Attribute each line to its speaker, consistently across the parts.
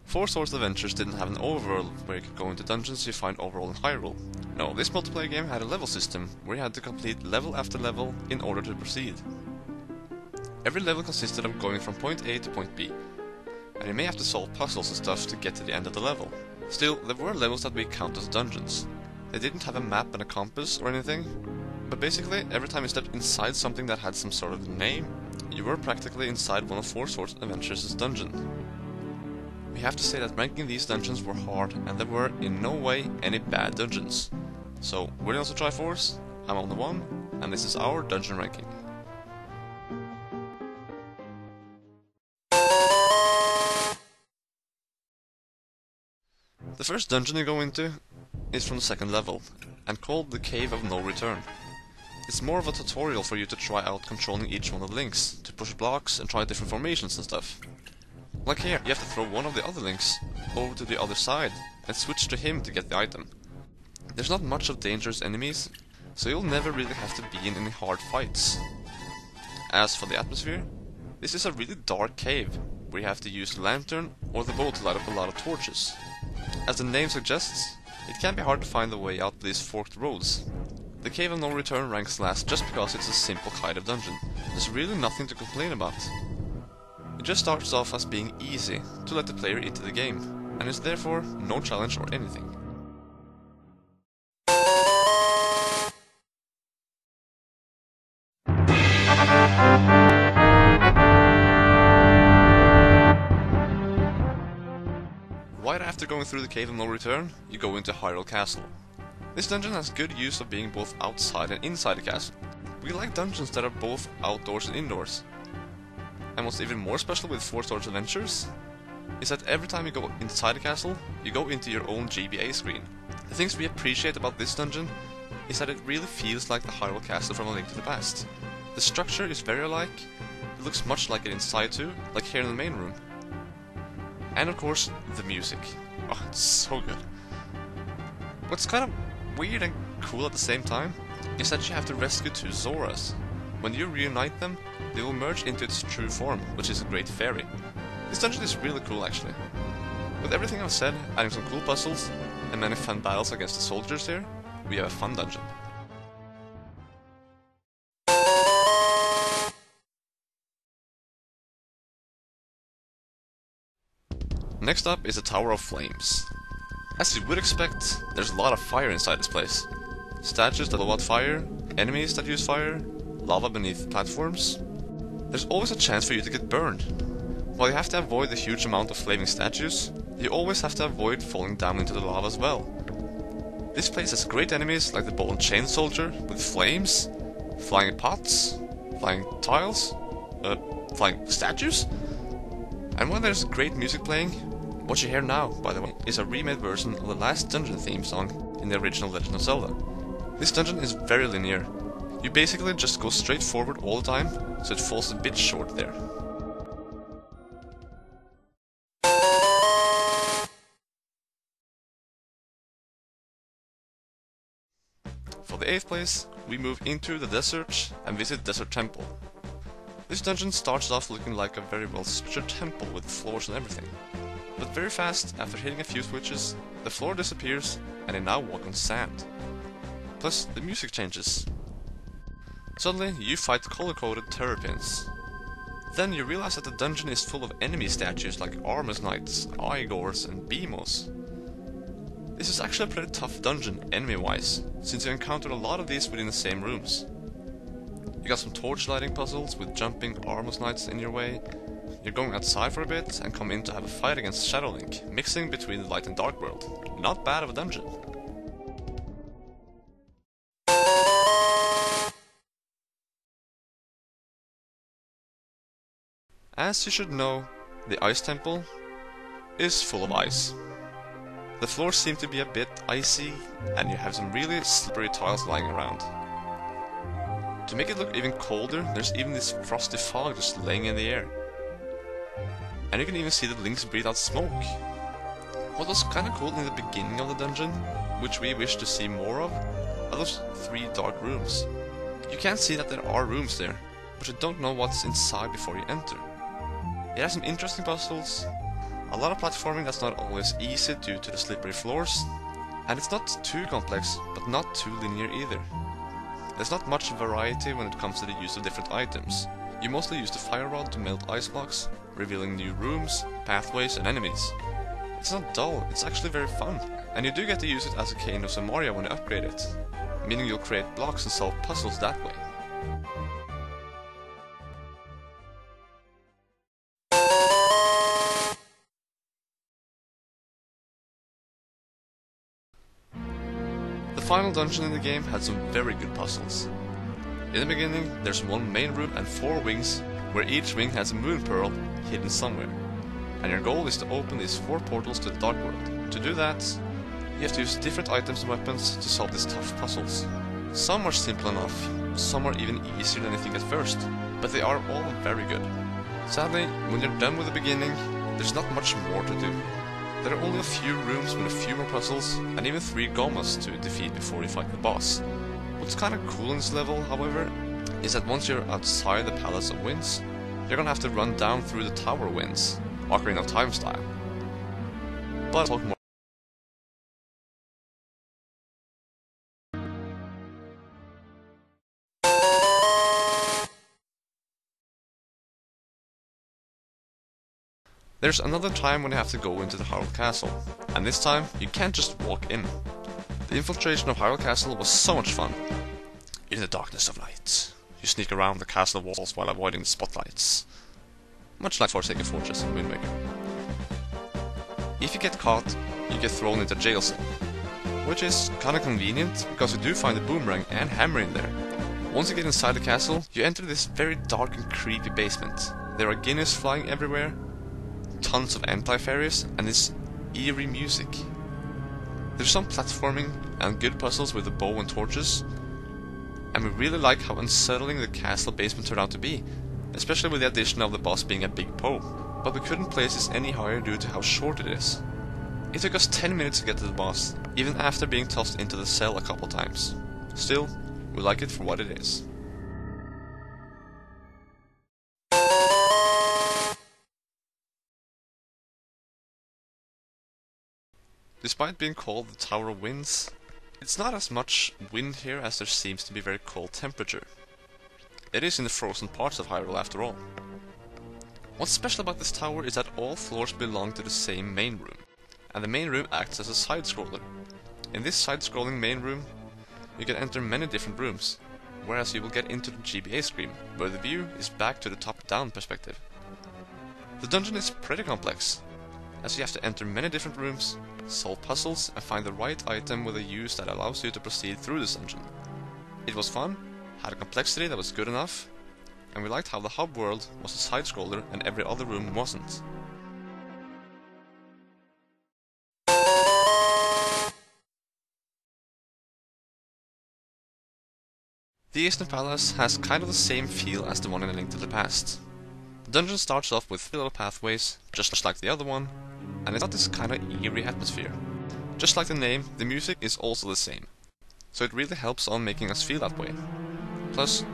Speaker 1: Four Swords Adventures didn't have an overworld where you could go into dungeons you find overall in Hyrule. No, this multiplayer game had a level system where you had to complete level after level in order to proceed. Every level consisted of going from point A to point B, and you may have to solve puzzles and stuff to get to the end of the level. Still, there were levels that we count as dungeons. They didn't have a map and a compass or anything, but basically every time you stepped inside something that had some sort of name, you were practically inside one of Four Swords Adventures' dungeon. We have to say that ranking these dungeons were hard, and there were in no way any bad dungeons. So, we're the TheOwnersofTriforce, I'm on the 1, and this is our dungeon ranking. The first dungeon you go into is from the second level, and called the Cave of No Return. It's more of a tutorial for you to try out controlling each one of the links, to push blocks and try different formations and stuff. Like here, you have to throw one of the other links over to the other side and switch to him to get the item. There's not much of dangerous enemies, so you'll never really have to be in any hard fights. As for the atmosphere, this is a really dark cave, where you have to use the lantern or the bow to light up a lot of torches. As the name suggests, it can be hard to find the way out of these forked roads. The Cave of No Return ranks last just because it's a simple kind of dungeon. There's really nothing to complain about. It just starts off as being easy to let the player into the game, and is therefore no challenge or anything. Right after going through the Cave of No Return, you go into Hyrule Castle. This dungeon has good use of being both outside and inside the castle. We like dungeons that are both outdoors and indoors. And what's even more special with Four Swords Adventures is that every time you go inside the castle, you go into your own GBA screen. The things we appreciate about this dungeon is that it really feels like the Hyrule Castle from A Link to the Past. The structure is very alike, it looks much like it inside too, like here in the main room. And of course, the music. Oh, it's so good. What's kind of weird and cool at the same time is that you have to rescue two Zoras. When you reunite them, they will merge into its true form, which is a great fairy. This dungeon is really cool actually. With everything I've said, adding some cool puzzles, and many fun battles against the soldiers here, we have a fun dungeon. Next up is the Tower of Flames. As you would expect, there's a lot of fire inside this place. Statues that blow out fire, enemies that use fire, lava beneath platforms. There's always a chance for you to get burned. While you have to avoid the huge amount of flaming statues, you always have to avoid falling down into the lava as well. This place has great enemies like the ball and chain soldier with flames, flying pots, flying tiles, flying statues. And when there's great music playing, what you hear now, by the way, is a remade version of the last dungeon theme song in the original Legend of Zelda. This dungeon is very linear. You basically just go straight forward all the time, so it falls a bit short there. For the 8th place, we move into the desert and visit Desert Temple. This dungeon starts off looking like a very well structured temple with floors and everything. But very fast, after hitting a few switches, the floor disappears and you now walk on sand. Plus, the music changes. Suddenly, you fight color-coded terrapins. Then you realize that the dungeon is full of enemy statues like Armus Knights, Igors and Beamos. This is actually a pretty tough dungeon, enemy-wise, since you encounter a lot of these within the same rooms. You got some torch lighting puzzles with jumping Armus Knights in your way. You're going outside for a bit and come in to have a fight against Shadow Link, mixing between the light and dark world. Not bad of a dungeon. As you should know, the Ice Temple is full of ice. The floors seem to be a bit icy, and you have some really slippery tiles lying around. To make it look even colder, there's even this frosty fog just laying in the air. And you can even see the links breathe out smoke. What was kinda cool in the beginning of the dungeon, which we wish to see more of, are those 3 dark rooms. You can see that there are rooms there, but you don't know what's inside before you enter. It has some interesting puzzles, A lot of platforming that's not always easy due to the slippery floors, and it's not too complex, but not too linear either. There's not much variety when it comes to the use of different items. You mostly use the fire rod to melt ice blocks, revealing new rooms, pathways and enemies. It's not dull, it's actually very fun, and you do get to use it as a Cane of Samaria when you upgrade it, meaning you'll create blocks and solve puzzles that way. The final dungeon in the game had some very good puzzles. In the beginning, there's one main room and 4 wings, where each wing has a moon pearl hidden somewhere. And your goal is to open these 4 portals to the Dark World. To do that, you have to use different items and weapons to solve these tough puzzles. Some are simple enough, some are even easier than you think at first, but they are all very good. Sadly, when you're done with the beginning, there's not much more to do. There are only a few rooms with a few more puzzles, and even 3 Gomas to defeat before you fight the boss. What's kinda cool in this level, however, is that once you're outside the Palace of Winds, you're gonna have to run down through the Tower of Winds, Ocarina of Time style. But I'll talk more. There's another time when you have to go into the Hyrule Castle, and this time you can't just walk in. The infiltration of Hyrule Castle was so much fun. In the darkness of night, you sneak around the castle walls while avoiding the spotlights. Much like Forsaken Fortress in Wind Waker. If you get caught, you get thrown into a jail cell, which is kinda convenient because you do find a boomerang and hammer in there. Once you get inside the castle, you enter this very dark and creepy basement. There are guineas flying everywhere, tons of anti-fairies, and this eerie music. There's some platforming and good puzzles with the bow and torches, and we really like how unsettling the castle basement turned out to be, especially with the addition of the boss being a big Poe. But we couldn't place this any higher due to how short it is. It took us 10 minutes to get to the boss, even after being tossed into the cell a couple times. Still, we like it for what it is. Despite being called the Tower of Winds, it's not as much wind here as there seems to be very cold temperature. It is in the frozen parts of Hyrule after all. What's special about this tower is that all floors belong to the same main room, and the main room acts as a side-scroller. In this side-scrolling main room, you can enter many different rooms, whereas you will get into the GBA screen, where the view is back to the top-down perspective. The dungeon is pretty complex, as you have to enter many different rooms, solve puzzles, and find the right item with a use that allows you to proceed through this dungeon. It was fun, had a complexity that was good enough, and we liked how the hub world was a side-scroller and every other room wasn't. The Eastern Palace has kind of the same feel as the one in A Link to the Past. The dungeon starts off with 3 little pathways, just like the other one, and it's got this kind of eerie atmosphere. Just like the name, the music is also the same, so it really helps on making us feel that way. Plus,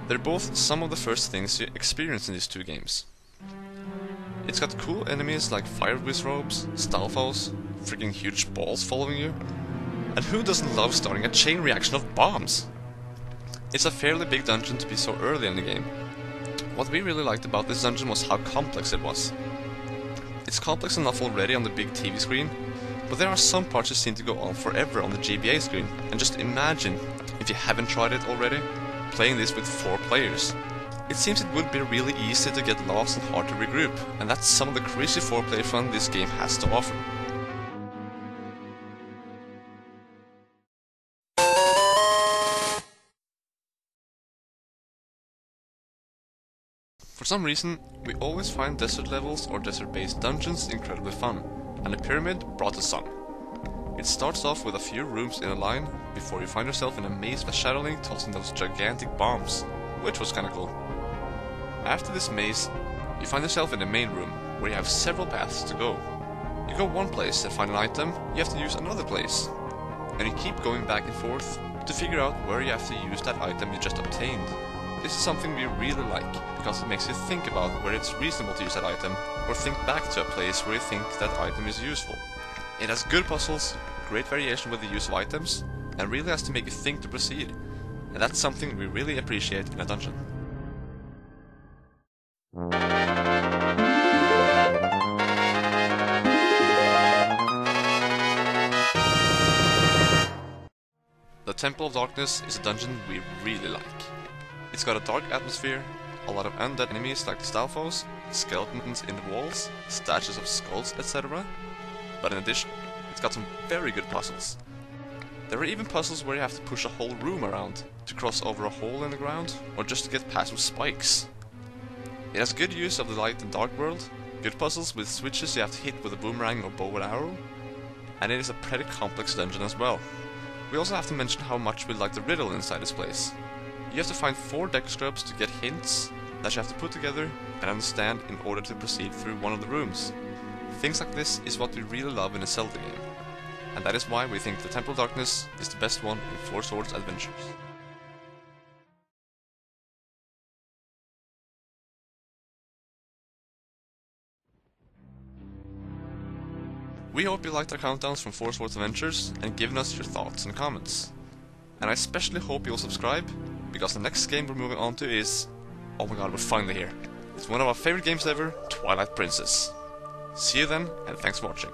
Speaker 1: they're both some of the first things you experience in these 2 games. It's got cool enemies like fire wizrobes, stalfos, freaking huge balls following you, and who doesn't love starting a chain reaction of bombs? It's a fairly big dungeon to be so early in the game. What we really liked about this dungeon was how complex it was. It's complex enough already on the big TV screen, but there are some parts that seem to go on forever on the GBA screen, and just imagine, if you haven't tried it already, playing this with 4 players. It seems it would be really easy to get lost and hard to regroup, and that's some of the crazy 4-player fun this game has to offer. For some reason, we always find desert levels or desert-based dungeons incredibly fun, and the pyramid brought us some. It starts off with a few rooms in a line, before you find yourself in a maze with Shadow Link tossing those gigantic bombs, which was kinda cool. After this maze, you find yourself in the main room, where you have several paths to go. You go one place and find an item, you have to use another place, and you keep going back and forth to figure out where you have to use that item you just obtained. This is something we really like, because it makes you think about where it's reasonable to use that item, or think back to a place where you think that item is useful. It has good puzzles, great variation with the use of items, and really has to make you think to proceed, and that's something we really appreciate in a dungeon. The Temple of Darkness is a dungeon we really like. It's got a dark atmosphere, a lot of undead enemies like the Stalfos, skeletons in the walls, statues of skulls, etc. But in addition, it's got some very good puzzles. There are even puzzles where you have to push a whole room around to cross over a hole in the ground, or just to get past with spikes. It has good use of the light and dark world, good puzzles with switches you have to hit with a boomerang or bow and arrow, and it is a pretty complex dungeon as well. We also have to mention how much we like the riddle inside this place. You have to find 4 deck scrubs to get hints that you have to put together and understand in order to proceed through one of the rooms. Things like this is what we really love in a Zelda game, and that is why we think the Temple of Darkness is the best one in Four Swords Adventures. We hope you liked our countdowns from Four Swords Adventures and given us your thoughts and comments. And I especially hope you'll subscribe, because the next game we're moving on to is... oh my god, we're finally here. It's one of our favorite games ever, Twilight Princess. See you then, and thanks for watching.